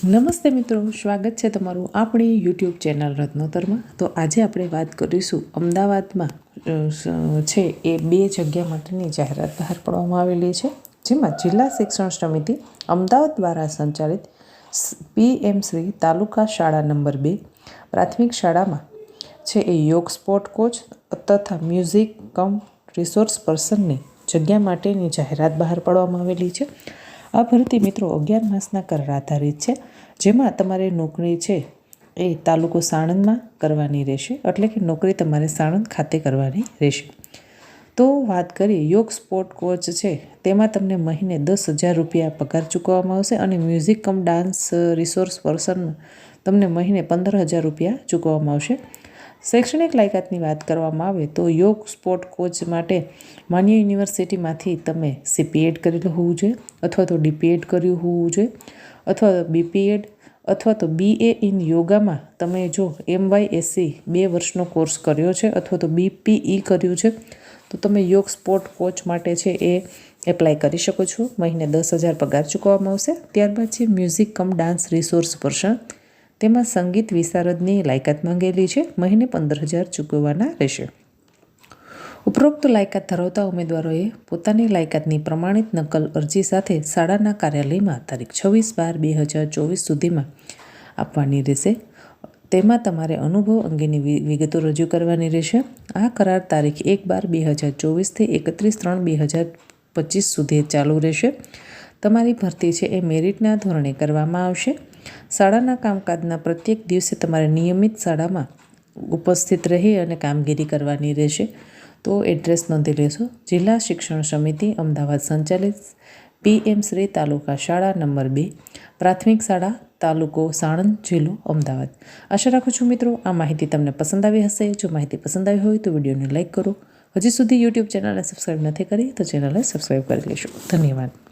નમસ્તે મિત્રો, સ્વાગત છે તમારું આપણી યુટ્યુબ ચેનલ રત્નોતરમાં। તો આજે આપણે વાત કરીશું અમદાવાદમાં છે એ 2 જગ્યા માટેની જાહેરાત બહાર પાડવામાં આવેલી છે, જેમાં જિલ્લા શિક્ષણ સમિતિ અમદાવાદ દ્વારા સંચાલિત PM શ્રી તાલુકા શાળા નંબર 2 પ્રાથમિક શાળામાં છે એ યોગ સ્પોર્ટ કોચ તથા મ્યુઝિક કમ રિસોર્સ પર્સનની જગ્યા માટેની જાહેરાત બહાર પાડવામાં આવેલી છે। આ ભરતી મિત્રો 11 માસના કરાર આધારિત છે, જેમાં તમારે નોકરી છે એ તાલુકો સાણંદમાં કરવાની રહેશે, એટલે કે નોકરી તમારે સાણંદ ખાતે કરવાની રહેશે। તો વાત કરીએ યોગ સ્પોર્ટ કોચ છે તેમાં તમને મહિને 10,000 રૂપિયા પગાર ચૂકવવામાં આવશે અને મ્યુઝિક કમ ડાન્સ રિસોર્સ પર્સનમાં તમને મહિને 15,000 રૂપિયા ચૂકવવામાં આવશે। શૈક્ષણિક લાયકાતની વાત કરવામાં આવે તો યોગ સ્પોર્ટ કોચ માટે માન્ય યુનિવર્સિટીમાંથી તમે CPED કરેલું હોવું જોઈએ, અથવા તો DPED કર્યું હોવું જોઈએ, અથવા તો BPED અથવા તો BA ઇન યોગામાં તમે જો MYSc 2 વર્ષનો કોર્સ કર્યો છે અથવા તો BPE કર્યું છે તો તમે યોગ સ્પોર્ટ કોચ માટે છે એ એપ્લાય કરી શકો છો। મહિને 10,000 પગાર ચૂકવવામાં આવશે। ત્યારબાદ છે મ્યુઝિક કમ ડાન્સ રિસોર્સ પર્સન, તેમાં સંગીત વિશારદની લાયકાત માંગેલી છે, મહિને 15,000 ચૂકવવાના રહેશે। ઉપરોક્ત લાયકાત ધરાવતા ઉમેદવારોએ પોતાની લાયકાતની પ્રમાણિત નકલ અરજી સાથે શાળાના કાર્યાલયમાં તારીખ 26/12/2024 સુધીમાં આપવાની રહેશે। તેમાં તમારે અનુભવ અંગેની વિગતો રજૂ કરવાની રહેશે। આ કરાર તારીખ 1/12/2024 થી 31/3/2025 સુધી ચાલુ રહેશે। તમારી ભરતી છે એ મેરિટના ધોરણે કરવામાં આવશે। શાળાના કામકાજના પ્રત્યેક દિવસે તમારે નિયમિત શાળામાં ઉપસ્થિત રહી અને કામગીરી કરવાની રહેશે। તો એડ્રેસ નોંધી લેશો। જિલ્લા શિક્ષણ સમિતિ અમદાવાદ સંચાલિત PM શ્રી તાલુકા શાળા નંબર 2 પ્રાથમિક શાળા તાલુકો સાણંદ જિલ્લો અમદાવાદ। આશા રાખું છું મિત્રો આ માહિતી તમને પસંદ આવી હશે। જો માહિતી પસંદ આવી હોય તો વિડીયોને લાઇક કરો। હજી સુધી યુટ્યુબ ચેનલને સબસ્ક્રાઈબ નથી કરી તો ચેનલને સબસ્ક્રાઈબ કરી લેશો। ધન્યવાદ।